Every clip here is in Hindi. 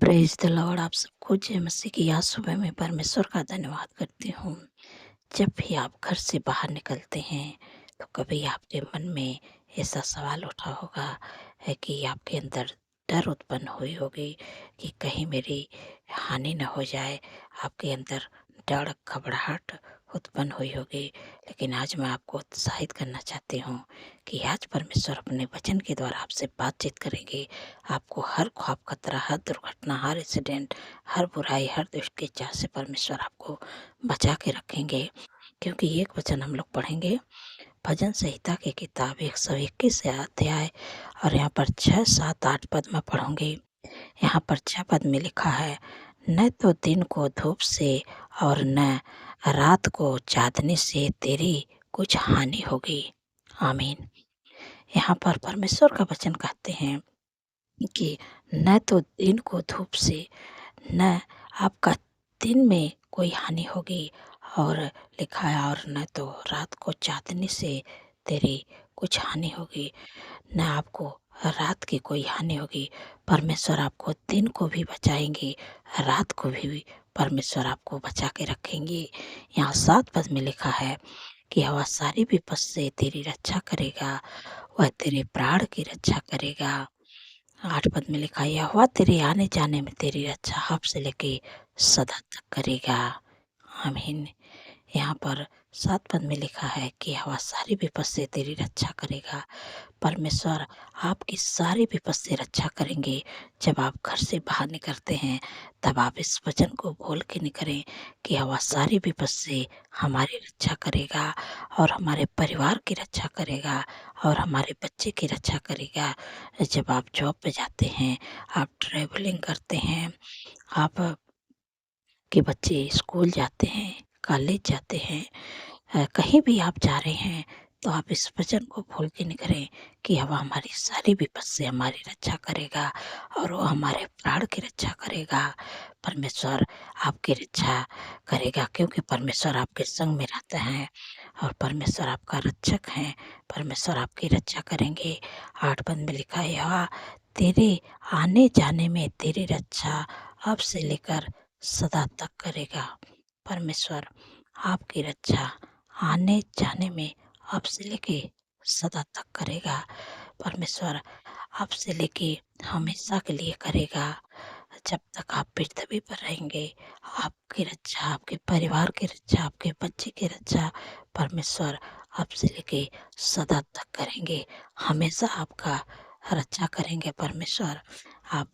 Praise the Lord. आप सबको जय मसीह की। आज सुबह में परमेश्वर का धन्यवाद करती हूँ। जब भी आप घर से बाहर निकलते हैं तो कभी आपके मन में ऐसा सवाल उठा होगा है कि आपके अंदर डर उत्पन्न हुई होगी कि कहीं मेरी हानि न हो जाए। आपके अंदर डर घबराहट उत्पन्न हुई होगी। लेकिन आज मैं आपको उत्साहित करना चाहती हूँ कि आज परमेश्वर अपने वचन के द्वारा आपसे बातचीत करेंगे। आपको हर ख्वाब खतरा, हर दुर्घटना, हर एक्सीडेंट, हर बुराई, हर दुष्ट के चाल से परमेश्वर आपको बचा के रखेंगे। क्योंकि एक वचन हम लोग पढ़ेंगे भजन संहिता की किताब 121 अध्याय और यहाँ पर 6, 7, 8 पद में पढ़ूंगी। यहाँ पर 6 पद में लिखा है, न तो दिन को धूप से और न रात को चाँदनी से तेरी कुछ हानि होगी। आमीन। यहाँ पर परमेश्वर का वचन कहते हैं कि न तो दिन को धूप से न आपका दिन में कोई हानि होगी, और लिखा है और न तो रात को चाँदनी से तेरी कुछ हानि होगी, न आपको रात की कोई हानि होगी। परमेश्वर आपको दिन को भी बचाएंगे, रात को भी परमेश्वर आपको बचा के रखेंगे। यहाँ 7 पद में लिखा है कि वह सारी विपद से तेरी रक्षा करेगा, वह तेरे प्राण की रक्षा करेगा। 8 पद में लिखा है, यहोवा तेरे आने जाने में तेरी रक्षा अब से लेके सदा तक करेगा। आमीन। यहाँ पर 7 पद में लिखा है कि यहोवा सारी विपद से तेरी रक्षा करेगा। परमेश्वर आपकी सारी विपद से रक्षा करेंगे। जब आप घर से बाहर निकलते हैं तब आप इस वचन को बोल के निकलें कि यहोवा सारी विपद से हमारी रक्षा करेगा और हमारे परिवार की रक्षा करेगा और हमारे बच्चे की रक्षा करेगा। जब आप जॉब पे जाते हैं, आप ट्रैवलिंग करते हैं, आप के बच्चे स्कूल जाते हैं, कॉलेज जाते हैं, कहीं भी आप जा रहे हैं तो आप इस वचन को भूल के निकलें कि हवा हमारी सारी विपद से हमारी रक्षा करेगा और वो हमारे प्राण की रक्षा करेगा। परमेश्वर आपकी रक्षा करेगा क्योंकि परमेश्वर आपके संग में रहते हैं और परमेश्वर आपका रक्षक है। परमेश्वर आपकी रक्षा करेंगे। 8 पद में लिखा है, यहोवा तेरे आने जाने में तेरी रक्षा अब से लेकर सदा तक करेगा। परमेश्वर आपकी रक्षा आने जाने में अब से लेके सदा तक करेगा। परमेश्वर अब से लेके हमेशा के लिए करेगा। जब तक आप पृथ्वी पर रहेंगे, आपकी रक्षा, आपके परिवार की रक्षा, आपके बच्चे की रक्षा परमेश्वर अब से लेके सदा तक करेंगे। हमेशा आपका रक्षा करेंगे परमेश्वर। आप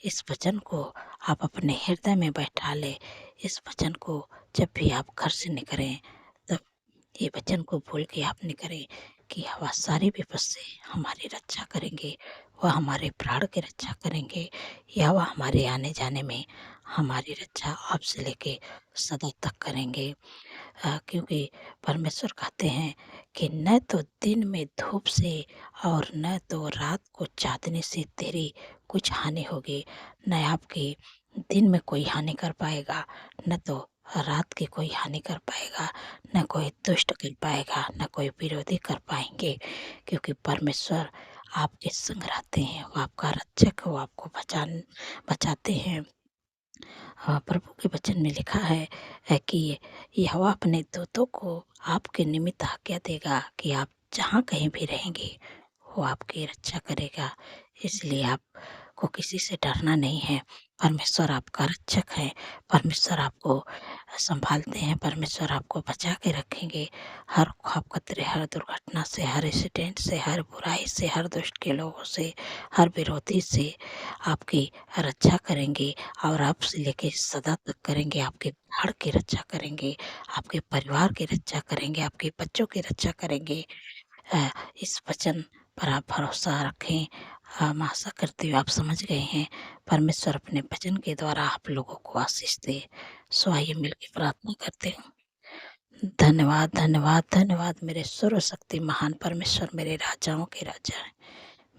इस वचन को आप अपने हृदय में बैठा लें। इस वचन को जब भी आप घर से निकलें तब ये वचन को भूल के आप निकलें कि वह सारी विपद से हमारी रक्षा करेंगे, वह हमारे प्राण की रक्षा करेंगे, या वह हमारे आने जाने में हमारी रक्षा अब से लेके सदा तक करेंगे। क्योंकि परमेश्वर कहते हैं कि न तो दिन में धूप से और न तो रात को चाँदनी से तेरी कुछ हानि होगी। न आपकी दिन में कोई हानि कर पाएगा, न तो रात की कोई हानि कर पाएगा, न कोई दुष्ट कर पाएगा, न कोई विरोधी कर पाएंगे। क्योंकि परमेश्वर आपके संग रहते हैं, वो आपका रक्षक है, वो आपको बचाते हैं। हाँ, प्रभु के वचन में लिखा है कि यहोवा अपने दूतों को आपके निमित्त आज्ञा देगा कि आप जहाँ कहीं भी रहेंगे वो आपकी रक्षा करेगा। इसलिए आपको किसी से डरना नहीं है। परमेश्वर आपका रक्षक है। परमेश्वर आपको संभालते हैं। परमेश्वर आपको बचा के रखेंगे हर ख्वाब खतरे, हर दुर्घटना से, हर एक्सीडेंट से, हर बुराई से, हर दुष्ट के लोगों से, हर विरोधी से आपकी रक्षा करेंगे और आपसे लेके सदा तक करेंगे। आपके प्राण की रक्षा करेंगे, आपके परिवार की रक्षा करेंगे, आपके बच्चों की रक्षा करेंगे। इस वचन पर आप भरोसा रखें। मैं आशा करती हूँ आप समझ गए हैं। परमेश्वर अपने वचन के द्वारा आप लोगों को आशीष दे। सो आइए मिलकर प्रार्थना करते हैं। धन्यवाद, धन्यवाद, धन्यवाद मेरे सर्वशक्ति महान परमेश्वर, मेरे राजाओं के राजा हैं,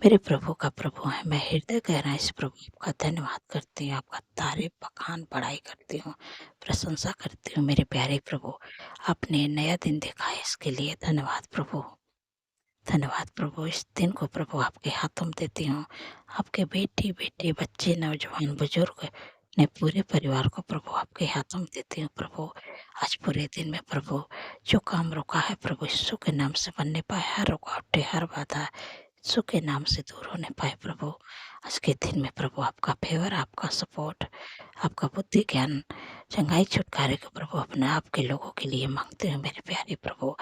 मेरे प्रभु का प्रभु है। मैं हृदय गहराई से प्रभु आपका धन्यवाद करती हूँ, आपका तारीफ बखान बड़ाई करती हूँ, प्रशंसा करती हूँ। मेरे प्यारे प्रभु, आपने नया दिन देखा है इसके लिए धन्यवाद प्रभु। धन्यवाद प्रभु, इस दिन को प्रभु आपके हाथों में देती हूँ। आपके बेटी-बेटे, बच्चे, नौजवान, बुजुर्ग ने पूरे परिवार को प्रभु आपके हाथों में देती हूँ प्रभु। आज पूरे दिन में प्रभु जो काम रुका है प्रभु यीशु के नाम से बनने पाए, हर रुकावटें, हर बाधा यीशु के नाम से दूर होने पाए प्रभु। आज के दिन में प्रभु आपका फ़ेवर, आपका सपोर्ट, आपका बुद्धि, ज्ञान, चंगाई, छुटकारे को प्रभु अपने आपके लोगों के लिए माँगते हैं मेरे प्यारे प्रभु।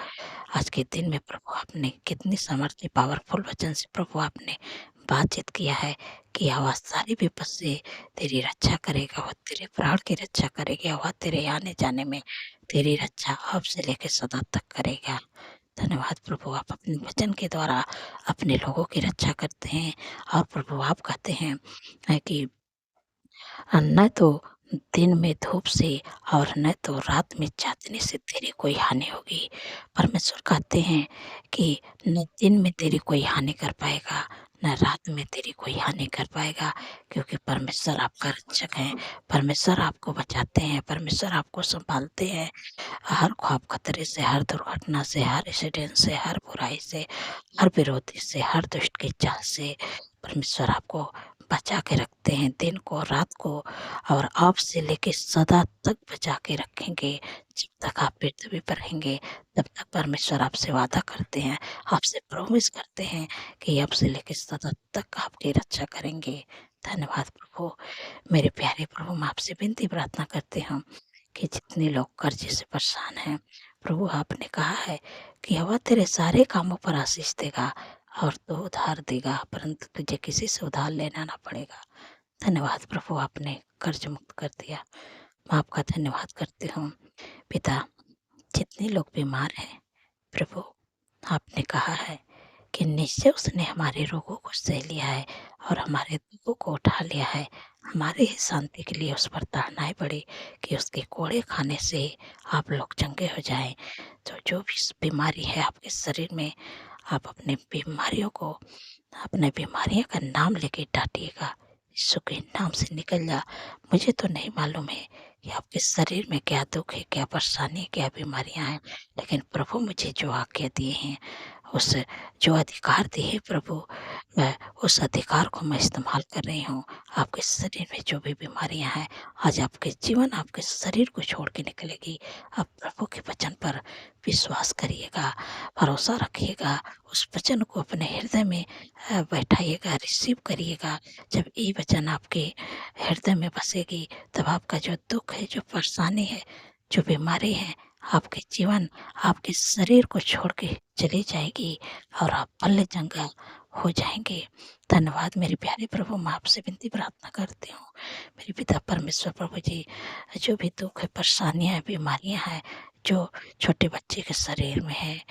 आज के दिन में प्रभु आपने कितनी सामर्थ्य पावरफुल वचन से प्रभु आपने बातचीत किया है कि वह सारी विपद से तेरी रक्षा करेगा, वह तेरे प्राण की रक्षा करेगा, वह तेरे आने जाने में तेरी रक्षा अब से लेकर सदा तक करेगा। धन्यवाद प्रभु, आप अपने वचन के द्वारा अपने लोगों की रक्षा करते हैं और प्रभु आप कहते हैं कि न तो दिन में धूप से और न तो रात में चाँदनी से तेरी कोई हानि होगी। परमेश्वर कहते हैं कि न दिन में तेरी कोई हानि कर पाएगा, न रात में तेरी कोई हानि कर पाएगा, क्योंकि परमेश्वर आपका रक्षक है। परमेश्वर आपको बचाते हैं, परमेश्वर आपको सँभालते हैं। हर ख़ौफ़ खतरे से, हर दुर्घटना से, हर एक्सीडेंट से, हर बुराई से, हर विरोधी से, हर दुष्ट की चाल से परमेश्वर आपको बचा के रखते हैं। दिन को, रात को और अब से लेके सदा तक बचा के रखेंगे। जब तक आप पृथ्वी पर रहेंगे, तब तक परमेश्वर आपसे वादा करते हैं, आपसे प्रॉमिस करते हैं कि अब से लेके सदा तक आपकी रक्षा करेंगे। धन्यवाद प्रभु। मेरे प्यारे प्रभु, मैं आपसे विनती प्रार्थना करती हूँ कि जितने लोग कर्ज़े से परेशान हैं, प्रभु आपने कहा है कि वह तेरे सारे कामों पर आशीष देगा और तू उधार देगा, परंतु तुझे किसी से उधार लेना ना पड़ेगा। धन्यवाद प्रभु, आपने कर्ज मुक्त कर दिया। मैं आपका धन्यवाद करती हूँ। पिता, जितने लोग बीमार हैं, प्रभु आपने कहा है कि निश्चय उसने हमारे रोगों को सह लिया है और हमारे दुखों को उठा लिया है। हमारे ही शांति के लिए उस पर ताड़नाएँ पड़ी कि उसके कोड़े खाने से आप लोग चंगे हो जाएँ। तो जो भी बीमारी है आपके शरीर में, आप अपने बीमारियों को, अपने बीमारियों का नाम लेके डांटिएगा। यीशु के नाम से निकल जा। मुझे तो नहीं मालूम है कि आपके शरीर में क्या दुःख है, क्या परेशानी है, क्या बीमारियाँ हैं, लेकिन प्रभु मुझे जो आज्ञा दिए हैं, उस जो अधिकार दिए हैं प्रभु, उस अधिकार को मैं इस्तेमाल कर रही हूँ। आपके शरीर में जो भी बीमारियाँ हैं, आज आपके जीवन, आपके शरीर को छोड़ के निकलेगी। आप प्रभु के वचन पर विश्वास करिएगा, भरोसा रखिएगा, उस वचन को अपने हृदय में बैठाइएगा, रिसीव करिएगा। जब ये वचन आपके हृदय में बसेगी, तब आपका जो दुःख है, जो परेशानी है, जो बीमारी है, आपके जीवन, आपके शरीर को छोड़ के चली जाएगी और आप पल्ले-जंगा हो जाएँगे। धन्यवाद मेरे प्यारे प्रभु, मैं आपसे विनती प्रार्थना करती हूँ। मेरे पिता परमेश्वर प्रभु जी, जो भी दुःख है, परेशानियाँ हैं, बीमारियाँ हैं, जो छोटे बच्चे के शरीर में है,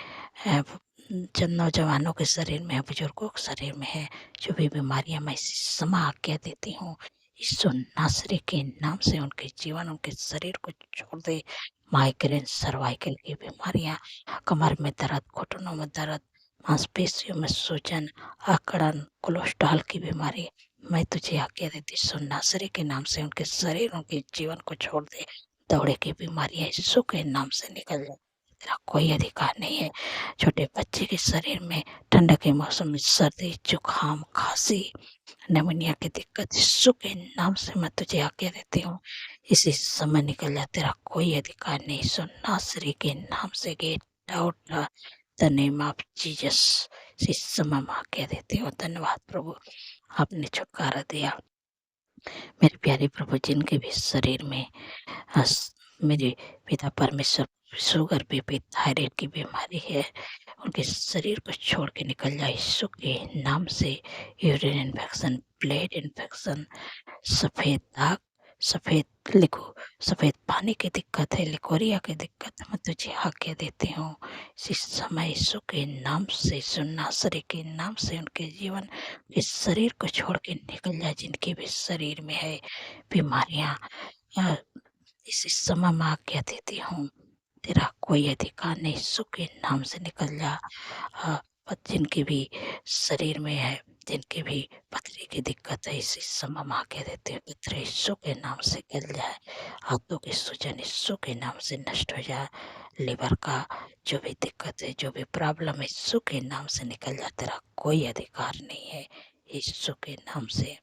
जब नौजवानों के शरीर में है, बुजुर्गों के शरीर में है, जो भी बीमारियाँ, मैं इसी समय आज्ञा देती हूँ, यीशु नासरी के नाम से उनके जीवन, उनके शरीर को छोड़ दे। माइग्रेन, सर्वाइकल की बीमारियाँ, कमर में दर्द, घुटनों में दर्द, मांसपेशियों में सूजन, अकड़न, कोलेस्ट्रॉल की बीमारी, मैं तुझे आज्ञा देती हूँ, नासरी के नाम से उनके शरीर, उनके जीवन को छोड़ दे। दौड़े की बीमारियाँ यीशु के नाम से निकल जाए। तेरा कोई अधिकार नहीं है। छोटे बच्चे के शरीर में ठंड के मौसम में सर्दी, जुकाम, खांसी, निमोनिया की दिक्कत, यीशु के नाम से मैं तुझे आज्ञा देती हूँ, इसी समय निकल जा। तेरा कोई अधिकार नहीं। यीशु नासरी के नाम से get out the name of Jesus, इस समय मैं आज्ञा देती हूँ। धन्यवाद प्रभु, आपने छुटकारा दिया। मेरे प्यारे प्रभु, जिनके भी शरीर में मेरे पिता परमेश्वर शुगर, बीपी, थायराइड की बीमारी है, उनके शरीर को छोड़ के निकल जाए यीशु के नाम से। यूरिन इन्फेक्शन, ब्लड इन्फेक्शन, सफ़ेद दाग, सफ़ेद लिखो, सफ़ेद पानी की दिक्कत है, लिकोरिया की दिक्कत है, मैं तुझे आज्ञा देती हूँ इस समय यीशु के नाम से, यीशु नासरी के नाम से उनके जीवन, इस शरीर को छोड़ के निकल जाए। जिनके भी शरीर में है बीमारियाँ, इस समय मैं आज्ञा देती हूँ, तेरा कोई अधिकार नहीं। यीशु के नाम से निकल जा। जिनके भी शरीर में है, जिनके भी पथरी की दिक्कत है, इसी समय मैं आज्ञा देती हूँ, पथरी यीशु के नाम से गल जाए। हाथों की सूजन यीशु के नाम से नष्ट हो जाए। लिवर का जो भी दिक्कत है, जो भी प्रॉब्लम है, यीशु के नाम से निकल जा। तेरा कोई अधिकार नहीं है यीशु के नाम से।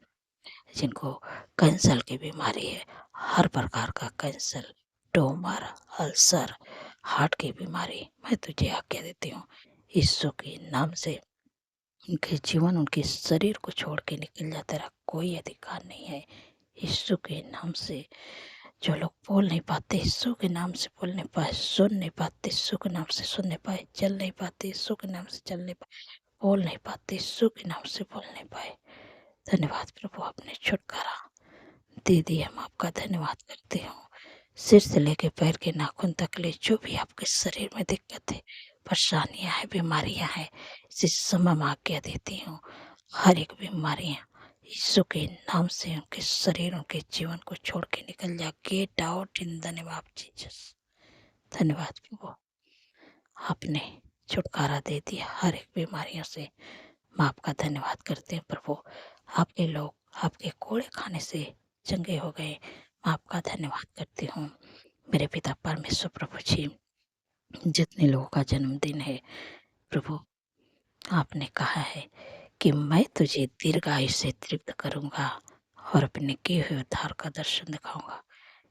जिनको कैंसर की बीमारी है, हर प्रकार का कैंसर, ट्यूमर, अल्सर, हार्ट की बीमारी, मैं तुझे आज्ञा देती हूँ यीशु के नाम से। उनके जीवन, उनके शरीर को छोड़ के निकल जा। तेरा कोई अधिकार नहीं है यीशु के नाम से। जो लोग बोल नहीं पाते यीशु के नाम से बोल नहीं पाए, सुन नहीं पाते यीशु के नाम से सुन नहीं पाए, चल नहीं पाते यीशु के नाम से चल नहीं पाए, बोल नहीं पाते यीशु के नाम से बोल नहीं पाए। धन्यवाद प्रभु, आपने छुटकारा दे दिया। हम आपका धन्यवाद करते हो। सिर से लेके पैर के नाखून तक ले जो भी आपके शरीर में दिक्कत है, परेशानियां है, बीमारियां हैं, इस समय मैं आज्ञा देती हूँ। हर एक बीमारियां यीशु के नाम से उनके शरीर, उनके जीवन को छोड़ के निकल जा। Get out in the name of Jesus. धन्यवाद प्रभु, आपने छुटकारा दे दिया हर एक बीमारियों से। मैं आपका धन्यवाद करते हैं प्रभु। आपके लोग आपके कोड़े खाने से चंगे हो गए। मैं आपका धन्यवाद करती हूँ मेरे पिता परमेश्वर। प्रभु जी, जितने लोगों का जन्मदिन है प्रभु, आपने कहा है कि मैं तुझे दीर्घायु से तृप्त करूँगा और अपने किए हुए उद्धार का दर्शन दिखाऊंगा।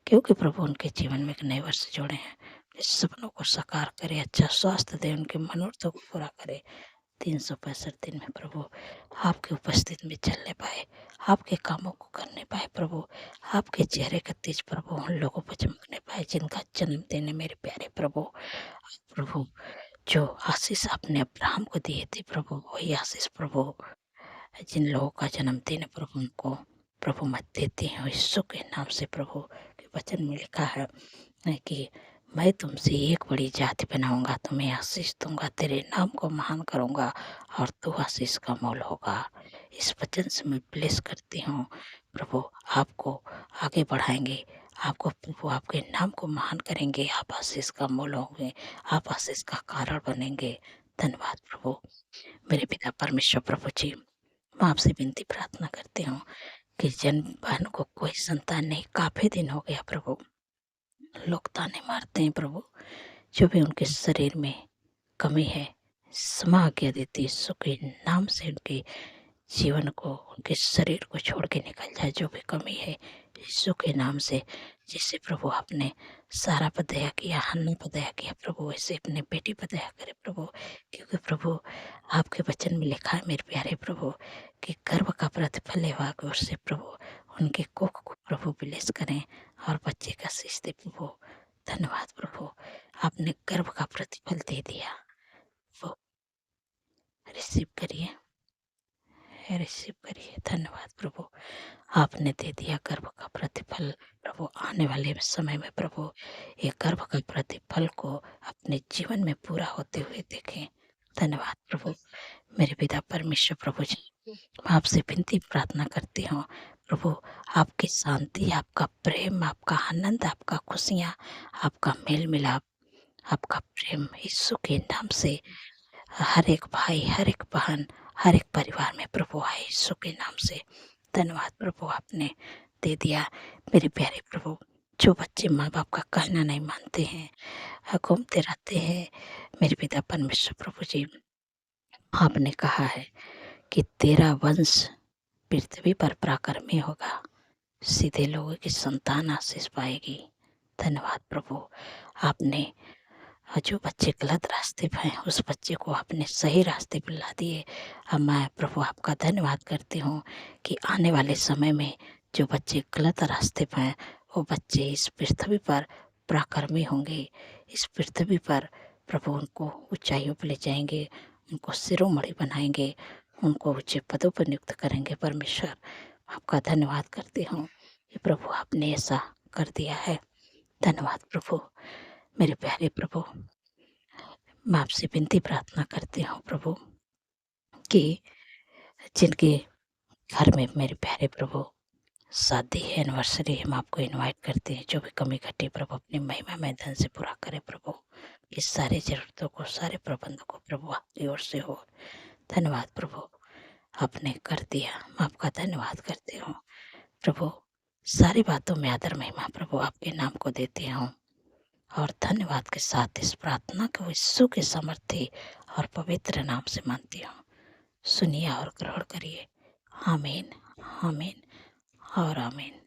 क्योंकि प्रभु उनके जीवन में एक नए वर्ष जोड़े हैं। इस सपनों को साकार करे, अच्छा स्वास्थ्य दे, उनके मनोरथों को पूरा करे। 365 दिन में प्रभु आपकी उपस्थिति में चलने पाए, आपके कामों को करने पाए प्रभु। आपके चेहरे का तेज प्रभु उन लोगों पर चमकने पाए जिनका जन्मदिन है मेरे प्यारे प्रभु। प्रभु जो आशीष आपने अब्राहम को दिए थे प्रभु, वही आशीष प्रभु जिन लोगों का जन्मदिन है प्रभु, उनको प्रभु मैं देती हूँ यीशु के नाम से। प्रभु के वचन में लिखा है कि मैं तुमसे एक बड़ी जाति बनाऊंगा, तुम्हें आशीष दूंगा, तेरे नाम को महान करूंगा और तू आशीष का मोल होगा। इस वचन से मैं ब्लेस करती हूँ प्रभु, आपको आगे बढ़ाएंगे, आपको प्रभु आपके नाम को महान करेंगे, आप आशीष का मोल होंगे, आप आशीष का कारण बनेंगे। धन्यवाद प्रभु मेरे पिता परमेश्वर। प्रभु जी, मैं आपसे विनती प्रार्थना करती हूँ कि जन बहन को कोई संतान नहीं, काफी दिन हो गया प्रभु, लोग ताने मारते हैं प्रभु, जो भी उनके शरीर में कमी है क्षमा आज्ञा देती यीशु के नाम से उनके जीवन को, उनके शरीर को छोड़ के निकल जाए। जो भी कमी है यीशु के नाम से, जिससे प्रभु आपने सारा पर दया किया, हन्ना पर दया किया प्रभु, वैसे अपने बेटी पर दया करे प्रभु। क्योंकि प्रभु आपके वचन में लिखा है मेरे प्यारे प्रभु कि गर्भ का प्रतिफल लेवा और से प्रभु उनके कोख को प्रभु ब्लेस करें और बच्चे का शीश दे प्रभु। धन्यवाद प्रभु, आपने गर्भ का प्रतिफल दे दिया। वो रिसीव करिए, रिसीव करिए। धन्यवाद प्रभु, आपने दे दिया गर्भ का प्रतिफल प्रभु। आने वाले समय में प्रभु ये गर्भ का प्रतिफल को अपने जीवन में पूरा होते हुए देखें। धन्यवाद प्रभु मेरे पिता परमेश्वर। प्रभु जी, मैं आपसे विनती प्रार्थना करती हूँ प्रभु, आपकी शांति, आपका प्रेम, आपका आनंद, आपका खुशियाँ, आपका मेल मिलाप, आपका प्रेम यीशु के नाम से हर एक भाई, हर एक बहन, हर एक परिवार में प्रभु आए यीशु के नाम से। धन्यवाद प्रभु, आपने दे दिया मेरे प्यारे प्रभु। जो बच्चे माँ बाप का कहना नहीं मानते हैं, घूमते रहते हैं मेरे पिता परमेश्वर। प्रभु जी, आपने कहा है कि तेरा वंश पृथ्वी पर पराक्रमी होगा, सीधे लोगों की संतान आशीष पाएगी। धन्यवाद प्रभु, आपने जो बच्चे गलत रास्ते पे हैं उस बच्चे को आपने सही रास्ते पर ला दिए। अब मैं प्रभु आपका धन्यवाद करती हूँ कि आने वाले समय में जो बच्चे गलत रास्ते पे हैं वो बच्चे इस पृथ्वी पर पराक्रमी होंगे। इस पृथ्वी पर प्रभु उनको ऊंचाइयों पर ले जाएंगे, उनको शिरोमणि बनाएंगे, उनको ऊंचे पदों पर नियुक्त करेंगे। परमेश्वर आपका धन्यवाद करती हूँ कि प्रभु आपने ऐसा कर दिया है। धन्यवाद प्रभु मेरे प्यारे प्रभु, मैं आपसे विनती प्रार्थना करती हूँ प्रभु कि जिनके घर में मेरे प्यारे प्रभु शादी है, एनिवर्सरी है, हम आपको इनवाइट करते हैं। जो भी कमी घटी प्रभु अपनी महिमा में धन से पूरा करे प्रभु। इस सारी जरूरतों को, सारे प्रबंधों को प्रभु आपकी ओर से हो। धन्यवाद प्रभु, आपने कर दिया। मैं आपका धन्यवाद करती हूँ प्रभु। सारी बातों में आदर महिमा प्रभु आपके नाम को देती हूँ। और धन्यवाद के साथ इस प्रार्थना को यीशु के सामर्थ्य और पवित्र नाम से मानती हूँ। सुनिए और ग्रहण करिए। आमीन, आमीन और आमीन।